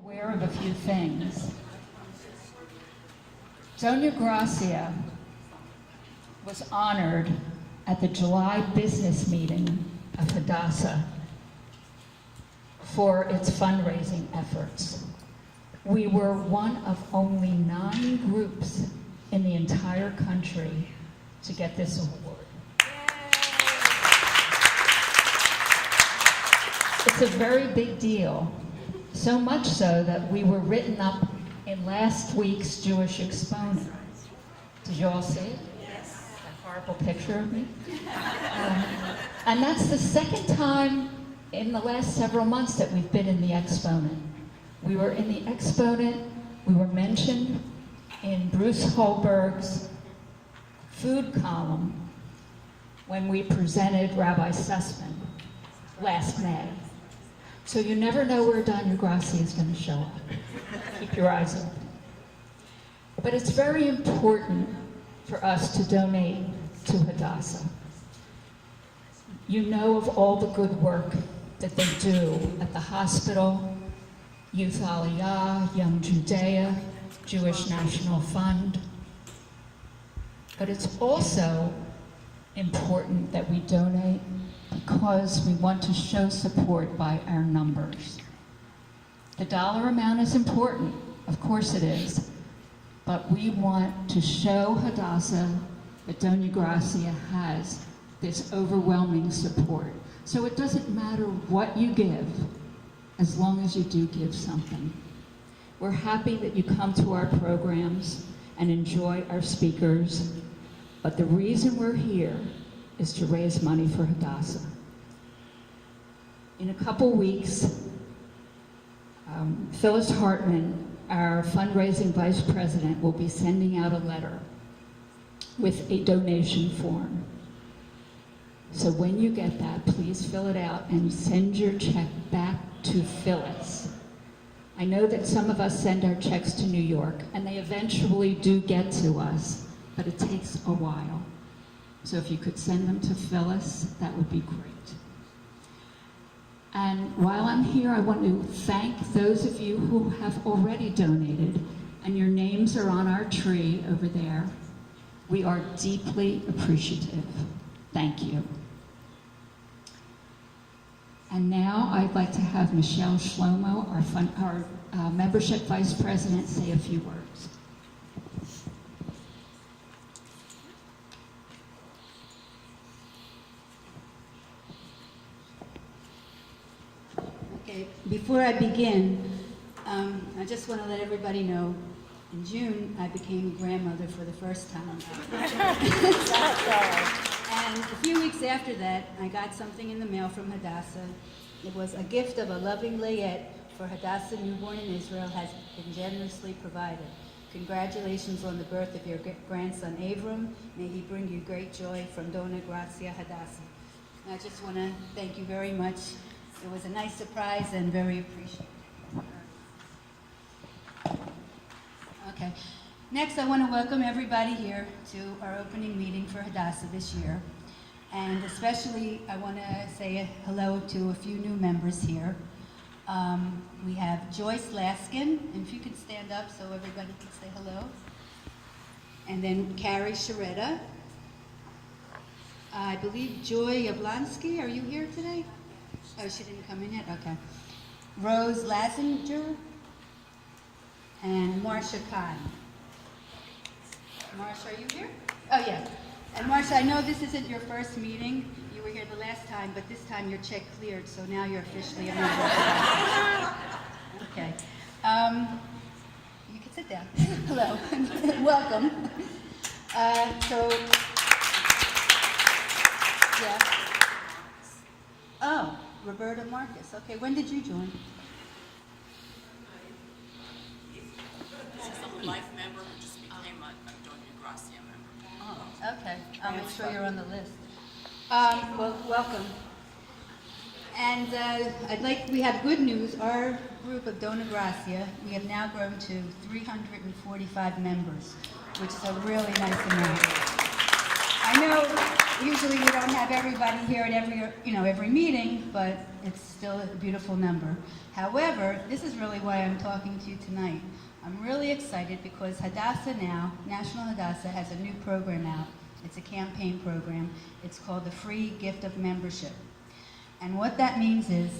aware of a few things. Dona Gracia was honored at the July business meeting of Hadasah for its fundraising efforts. We were one of only 9 groups in the entire country to get this award. It's a very big deal, so much so that we were written up in last week's Jewish Exponent. Did you all see it? Yes. That horrible picture of me? And that's the second time in the last several months that we've been in the Exponent. We were in the Exponent, we were mentioned in Bruce Holberg's food column when we presented Rabbi Sussman last May. So you never know where Dona Gracia is going to show up. Keep your eyes open. But it's very important for us to donate to Hadasah. You know of all the good work that they do at the hospital, Youth Aliyah, Young Judea, Jewish National Fund. But it's also important that we donate because we want to show support by our numbers. The dollar amount is important, of course it is, but we want to show Hadasah that Dona Gracia has this overwhelming support. So it doesn't matter what you give, as long as you do give something. We're happy that you come to our programs and enjoy our speakers, but the reason we're here is to raise money for Hadasah. In a couple weeks, Phyllis Hartman, our fundraising vice president, will be sending out a letter with a donation form. So when you get that, please fill it out and send your check back to Phyllis. I know that some of us send our checks to New York, and they eventually do get to us, but it takes a while. So if you could send them to Phyllis, that would be great. And while I'm here, I want to thank those of you who have already donated, and your names are on our tree over there. We are deeply appreciative. Thank you. And now I'd like to have Michelle Shlomo, our membership vice president, say a few words. Okay, before I begin, I just want to let everybody know, in June, I became a grandmother for the first time. And a few weeks after that, I got something in the mail from Hadasah. It was a gift of a loving layette for Hadasah Newborn in Israel has been generously provided. Congratulations on the birth of your grandson Avram. May he bring you great joy from Dona Gracia Hadasah. And I just want to thank you very much. It was a nice surprise and very appreciated. Okay. Next, I want to welcome everybody here to our opening meeting for Hadasah this year. And especially, I want to say hello to a few new members here. We have Joyce Laskin, and if you could stand up so everybody can say hello. And then Carrie Sharetta. I believe Joy Yablonsky, are you here today? Oh, she didn't come in yet? Okay. Rose Lassinger and Marcia Kahn. Marcia, are you here? Oh, yeah. And Marcia, I know this isn't your first meeting. You were here the last time, but this time your check cleared, so now you're officially a member. Okay. You can sit down. Hello. Welcome. Yeah. Oh, Roberta Marcus. Okay, when did you join? She's a life member who just became a Dona Gracia member. Oh, okay. I'll make sure you're on the list. Well, welcome. And we have good news. Our group of Dona Gracia, we have now grown to 345 members, which is a really nice amount. I know usually we don't have everybody here at every meeting, but it's still a beautiful number. However, this is really why I'm talking to you tonight. I'm really excited because Hadasah now, National Hadasah, has a new program out. It's a campaign program. It's called the Free Gift of Membership. And what that means is,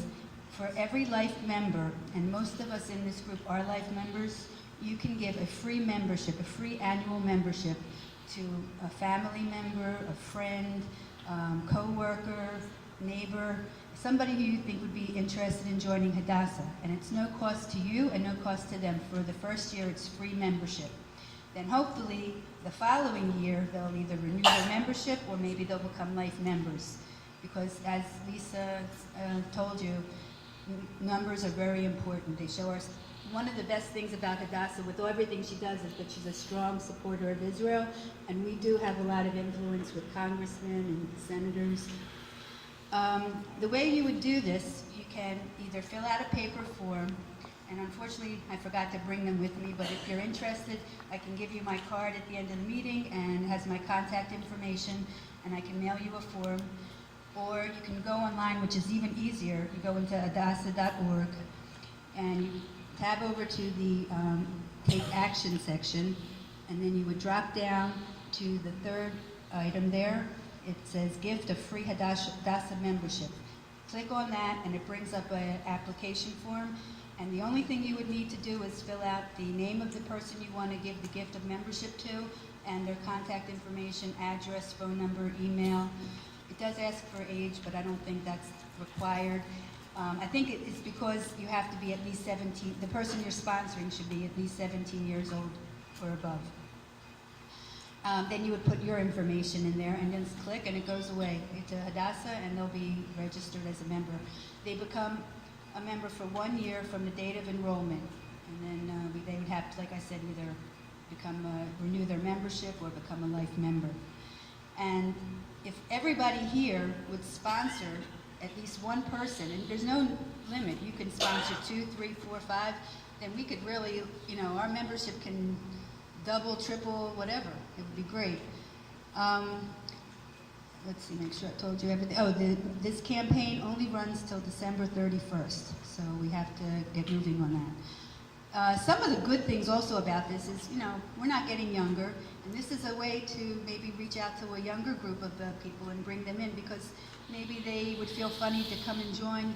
for every life member, and most of us in this group are life members, you can give a free membership, a free annual membership to a family member, a friend, co-worker, neighbor, somebody who you think would be interested in joining Hadasah. And it's no cost to you and no cost to them. For the first year, it's free membership. Then hopefully, the following year, they'll either renew their membership or maybe they'll become life members. Because as Lisa told you, numbers are very important. They show us one of the best things about Hadasah, with everything she does, is that she's a strong supporter of Israel, and we do have a lot of influence with congressmen and senators. The way you would do this, you can either fill out a paper form, and unfortunately I forgot to bring them with me, but if you're interested, I can give you my card at the end of the meeting, and it has my contact information, and I can mail you a form. Or you can go online, which is even easier. You go into hadasah.org, and you tab over to the Take Action section, and then you would drop down to the third item there. It says Gift of Free Hadasah Membership. Click on that, and it brings up an application form. And the only thing you would need to do is fill out the name of the person you want to give the gift of membership to, and their contact information, address, phone number, email. It does ask for age, but I don't think that's required. I think it's because you have to be at least 17, the person you're sponsoring should be at least 17 years old or above. Then you would put your information in there and then click, and it goes away to Hadasah, and they'll be registered as a member. They become a member for 1 year from the date of enrollment, and then they would have to, like I said, either renew their membership or become a life member. And if everybody here would sponsor at least one person, and there's no limit, you can sponsor 2, 3, 4, 5, then we could really, our membership can double, triple, whatever. It would be great. Let's see, make sure I told you everything. Oh, this campaign only runs till December 31st, so we have to get moving on that. Some of the good things also about this is, we're not getting younger, and this is a way to maybe reach out to a younger group of people and bring them in, because maybe they would feel funny to come and join,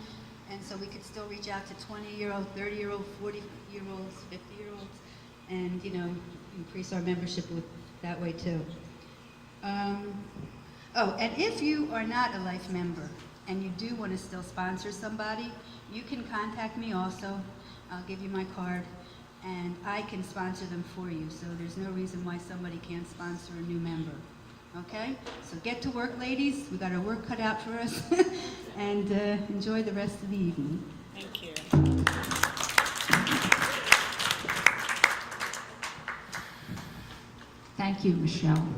and so we could still reach out to 20-year-old, 30-year-old, 40-year-olds, 50-year-olds, and, increase our membership that way too. Oh, and if you are not a life member and you do want to still sponsor somebody, you can contact me also. I'll give you my card, and I can sponsor them for you. So there's no reason why somebody can't sponsor a new member. Okay? So get to work, ladies. We got our work cut out for us. And enjoy the rest of the evening. Thank you. Thank you, Michelle.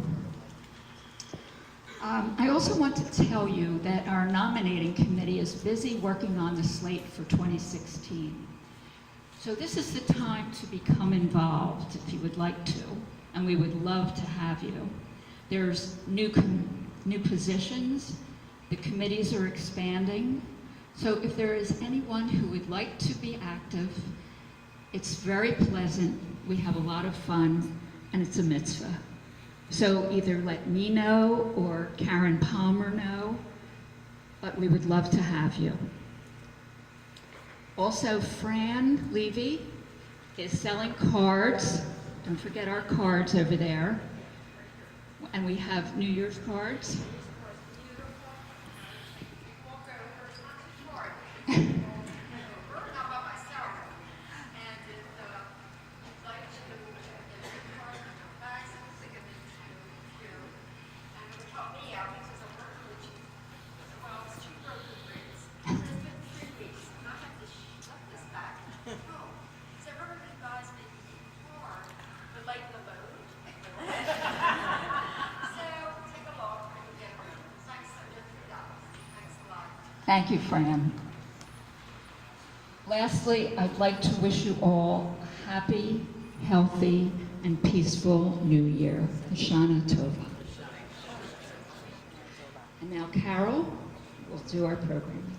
I also want to tell you that our nominating committee is busy working on the slate for 2016. So this is the time to become involved if you would like to, and we would love to have you. There's new positions, the committees are expanding, so if there is anyone who would like to be active, it's very pleasant, we have a lot of fun, and it's a mitzvah. So either let me know or Karen Palmer know, but we would love to have you. Also, Fran Levy is selling cards. Don't forget our cards over there. And we have New Year's cards. Thank you, Fran. Lastly, I'd like to wish you all a happy, healthy, and peaceful New Year. Shana Tova. And now Carol will do our program.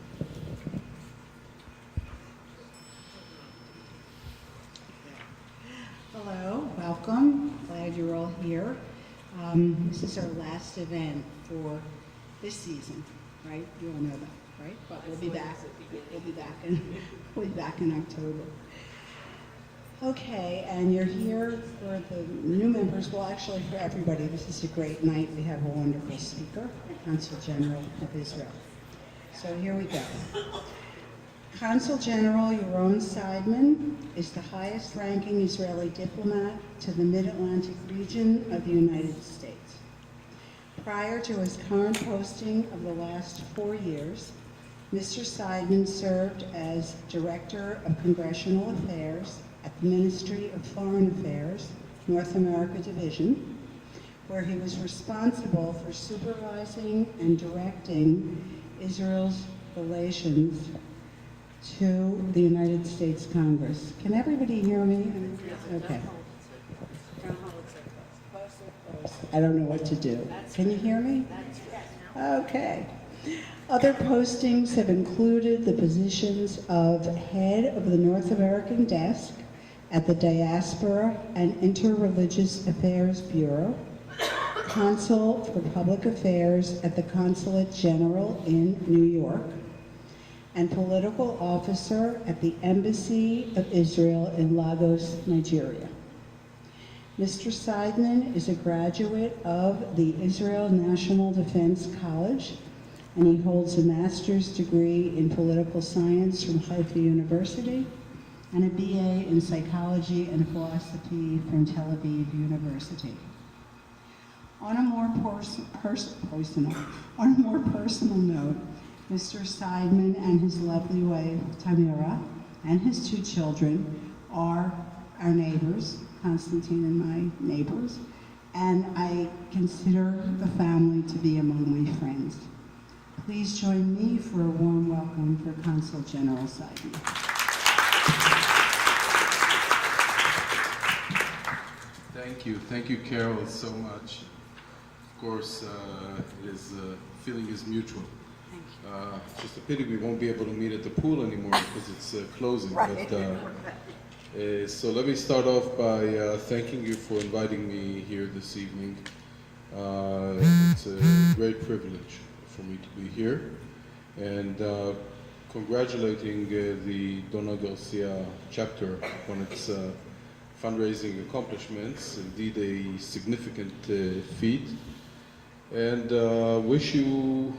glad you're all here. This is our last event for this season, right? You all know that, right? But we'll be back. We'll be back in October. Okay, and you're here for the new members. Well, actually, for everybody. This is a great night. We have a wonderful speaker, Consul General of Israel. So here we go. Consul General Yaron Sidman is the highest-ranking Israeli diplomat to the Mid-Atlantic region of the United States. Prior to his current posting of the last 4 years, Mr. Sidman served as Director of Congressional Affairs at the Ministry of Foreign Affairs, North America Division, where he was responsible for supervising and directing Israel's relations to the United States Congress. Can everybody hear me? Okay. I don't know what to do. Can you hear me? Okay. Other postings have included the positions of head of the North American desk at the Diaspora and Interreligious Affairs Bureau, consul for public affairs at the Consulate General in New York, and political officer at the Embassy of Israel in Lagos, Nigeria. Mr. Sidman is a graduate of the Israel National Defense College, and he holds a master's degree in political science from Haifa University and a BA in psychology and philosophy from Tel Aviv University. On a more personal note, Mr. Sidman and his lovely wife, Tamira, and his 2 children are our neighbors, Constantine and my neighbors, and I consider the family to be among my friends. Please join me for a warm welcome for Consul General Sidman. Thank you, Carol, so much. Of course, feeling is mutual. Just a pity we won't be able to meet at the pool anymore because it's closing. Right. But, so let me start off by thanking you for inviting me here this evening. It's a great privilege for me to be here, and congratulating the Dona Gracia chapter on its fundraising accomplishments, indeed a significant feat, and wish you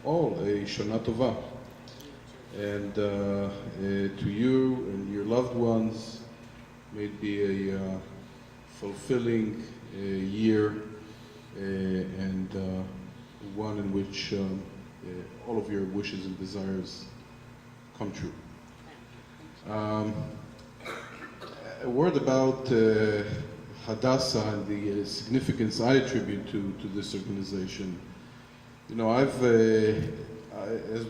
all a Shana Tova, and to you and your loved ones, may it be a fulfilling year and one in which all of your wishes and desires come true. A word about Hadasah and the significance I attribute to this organization. You know, as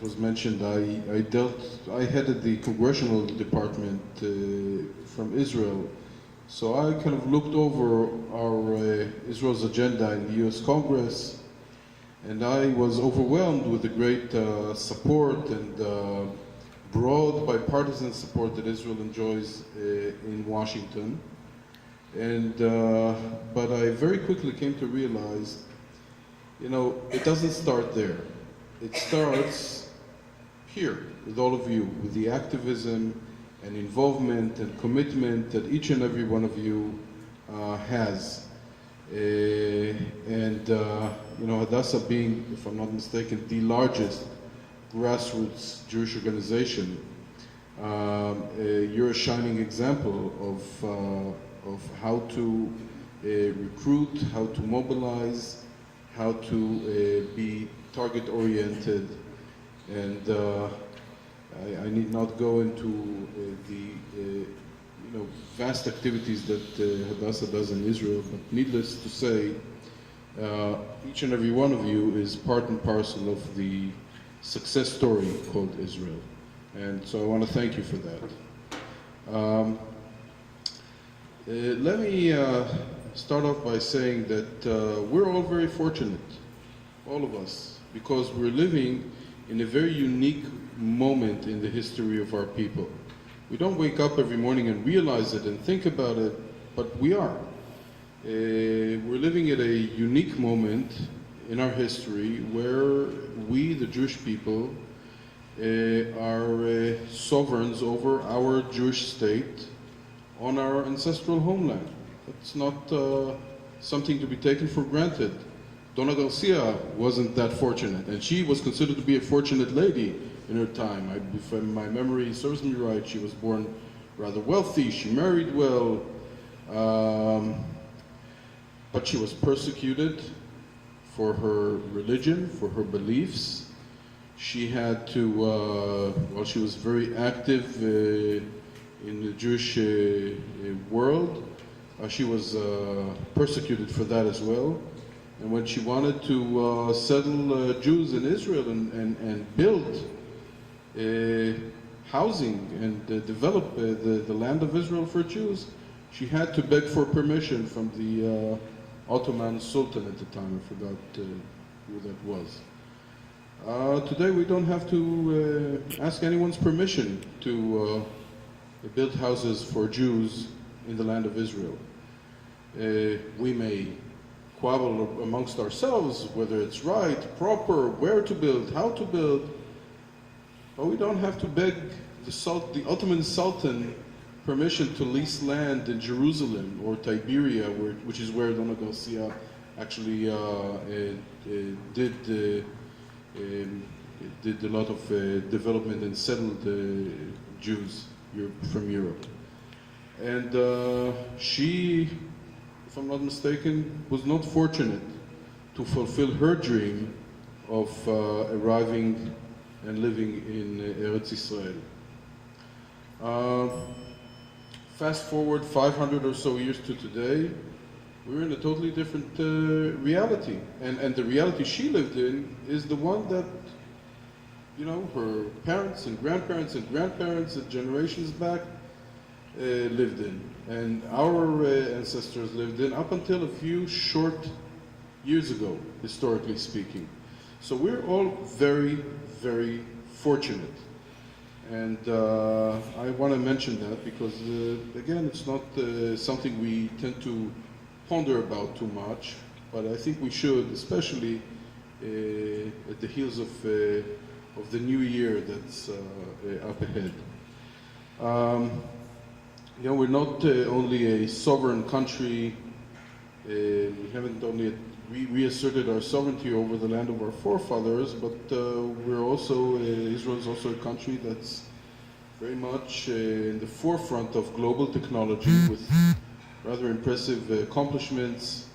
was mentioned, I headed the congressional department from Israel, so I kind of looked over our Israel's agenda in the U.S. Congress, and I was overwhelmed with the great support and broad bipartisan support that Israel enjoys in Washington. And but I very quickly came to realize, you know, it doesn't start there. It starts here with all of you, with the activism and involvement and commitment that each and every one of you has. And you know, Hadasah being, if I'm not mistaken, the largest grassroots Jewish organization, you're a shining example of how to recruit, how to mobilize, how to be target-oriented, and I need not go into the vast activities that Hadasah does in Israel, but needless to say, each and every one of you is part and parcel of the success story called Israel. And so I want to thank you for that. Let me start off by saying that we're all very fortunate, all of us, because we're living in a very unique moment in the history of our people. We don't wake up every morning and realize it and think about it, but we are. We're living at a unique moment in our history where we, the Jewish people, are sovereigns over our Jewish state on our ancestral homeland. It's not something to be taken for granted. Dona Gracia wasn't that fortunate, and she was considered to be a fortunate lady in her time. If my memory serves me right, she was born rather wealthy, she married well, but she was persecuted for her religion, for her beliefs. She had to, well, she was very active in the Jewish world. She was persecuted for that as well. And when she wanted to settle Jews in Israel and build housing and develop the land of Israel for Jews, she had to beg for permission from the Ottoman Sultan at the time. I forgot who that was. Today we don't have to ask anyone's permission to build houses for Jews in the land of Israel. We may quarrel amongst ourselves whether it's right, proper, where to build, how to build, but we don't have to beg the Ottoman Sultan permission to lease land in Jerusalem or Tiberia, which is where Dona Gracia actually did a lot of development and settled Jews from Europe. And she, if I'm not mistaken, was not fortunate to fulfill her dream of arriving and living in Eretz Israel. Fast forward 500 or so years to today, we're in a totally different reality. And the reality she lived in is the one that, you know, her parents and grandparents and generations back lived in. And our ancestors lived in up until a few short years ago, historically speaking. So we're all very, very fortunate. And I want to mention that because, again, it's not something we tend to ponder about too much, but I think we should, especially at the heels of the new year that's up ahead. You know, we're not only a sovereign country, we haven't only reasserted our sovereignty over the land of our forefathers, but we're also, Israel is also a country that's very much in the forefront of global technology with rather impressive accomplishments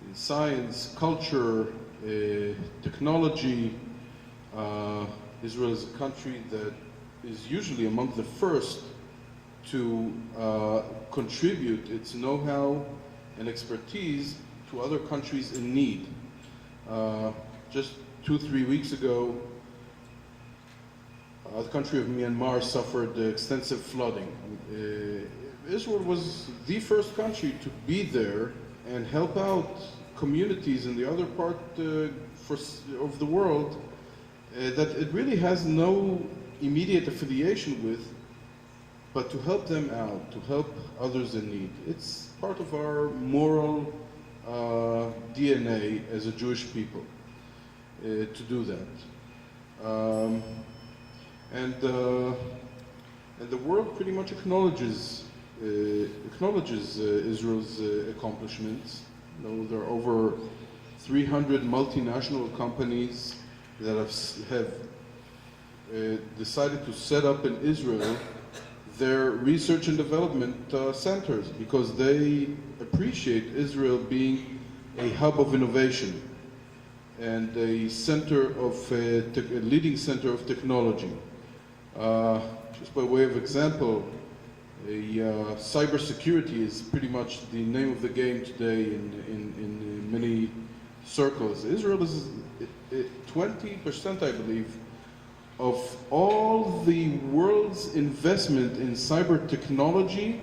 in science, culture, technology. Israel is a country that is usually among the first to contribute its know-how and expertise to other countries in need. Just 2-3 weeks ago, the country of Myanmar suffered extensive flooding. Israel was the first country to be there and help out communities in the other part of the world that it really has no immediate affiliation with, but to help them out, to help others in need. It's part of our moral DNA as a Jewish people to do that. And the world pretty much acknowledges Israel's accomplishments. You know, there are over 300 multinational companies that have decided to set up in Israel their research and development centers because they appreciate Israel being a hub of innovation and a center of a leading center of technology. Just by way of example, cybersecurity is pretty much the name of the game today in many circles. Israel is 20%, I believe, of all the world's investment in cyber technology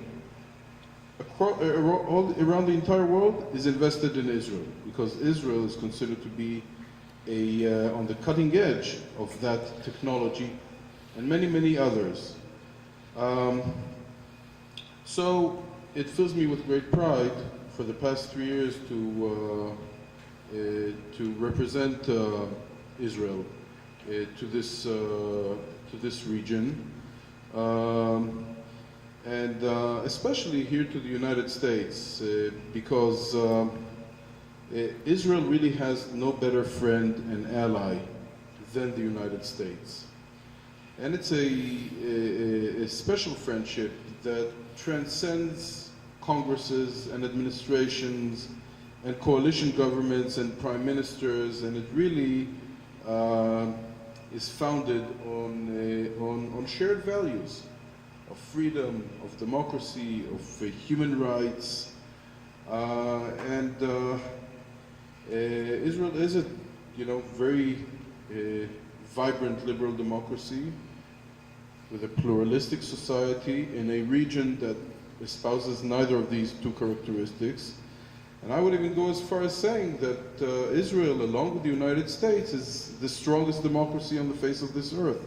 around the entire world is invested in Israel, because Israel is considered to be on the cutting edge of that technology, and many, many others. So it fills me with great pride for the past 3 years to represent Israel to this region, and especially here to the United States, because Israel really has no better friend and ally than the United States. And it's a special friendship that transcends Congresses and administrations and coalition governments and prime ministers, and it really is founded on shared values of freedom, of democracy, of human rights, and Israel is a very vibrant liberal democracy with a pluralistic society in a region that espouses neither of these two characteristics. And I would even go as far as saying that Israel, along with the United States, is the strongest democracy on the face of this earth.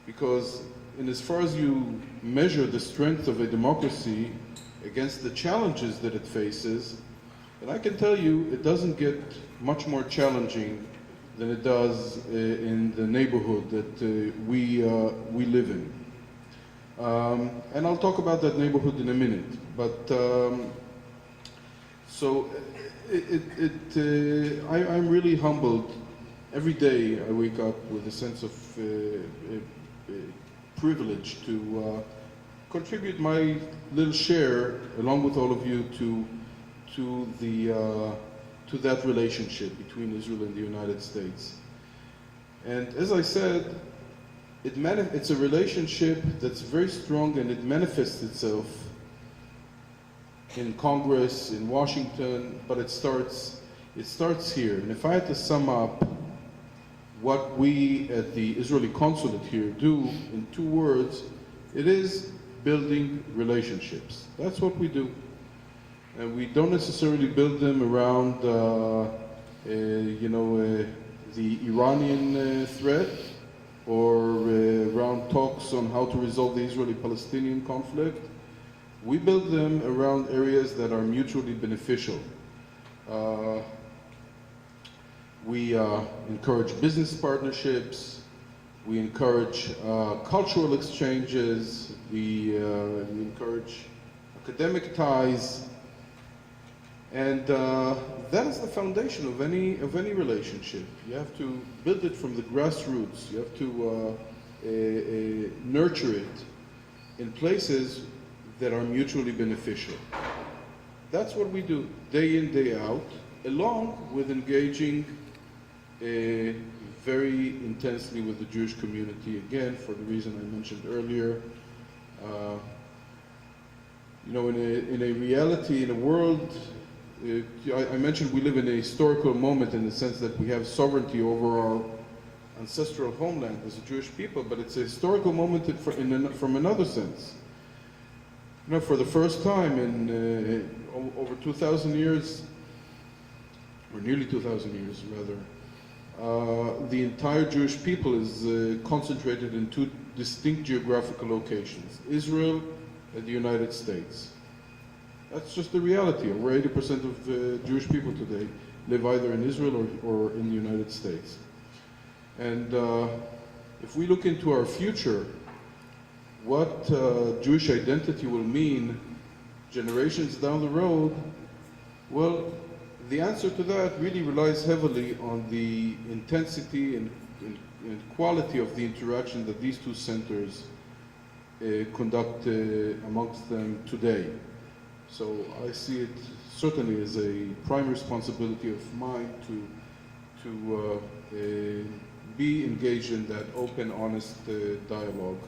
Because in as far as you measure the strength of a democracy against the challenges that it faces, and I can tell you it doesn't get much more challenging than it does in the neighborhood that we live in. And I'll talk about that neighborhood in a minute. But so I'm really humbled. Every day I wake up with a sense of privilege to contribute my little share, along with all of you, to that relationship between Israel and the United States. And as I said, it's a relationship that's very strong, and it manifests itself in Congress, in Washington, but it starts here. And if I had to sum up what we at the Israeli consulate here do in 2 words, it is building relationships. That's what we do. And we don't necessarily build them around, the Iranian threat, or around talks on how to resolve the Israeli-Palestinian conflict. We build them around areas that are mutually beneficial. We encourage business partnerships. We encourage cultural exchanges. We encourage academic ties. And that is the foundation of any relationship. You have to build it from the grassroots. You have to nurture it in places that are mutually beneficial. That's what we do, day in, day out, along with engaging very intensely with the Jewish community, again, for the reason I mentioned earlier. In a reality, in a world, I mentioned we live in a historical moment in the sense that we have sovereignty over our ancestral homeland as a Jewish people, but it's a historical moment from another sense. For the first time in over 2,000 years, or nearly 2,000 years rather, the entire Jewish people is concentrated in 2 distinct geographical locations, Israel and the United States. That's just the reality. Over 80% of Jewish people today live either in Israel or in the United States. And if we look into our future, what Jewish identity will mean generations down the road, well, the answer to that really relies heavily on the intensity and quality of the interaction that these 2 centers conduct amongst them today. So I see it certainly as a prime responsibility of mine to be engaged in that open, honest dialogue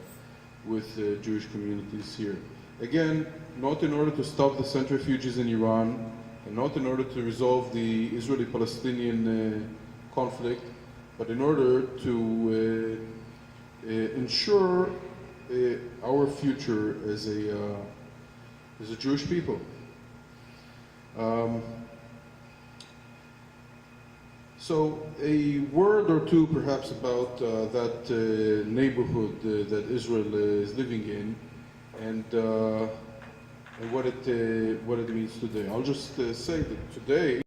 with Jewish communities here. Again, not in order to stop the centrifuges in Iran, and not in order to resolve the Israeli-Palestinian conflict, but in order to ensure our future as a Jewish people. So a word or two perhaps about that neighborhood that Israel is living in, and and what it means today. I'll just say that today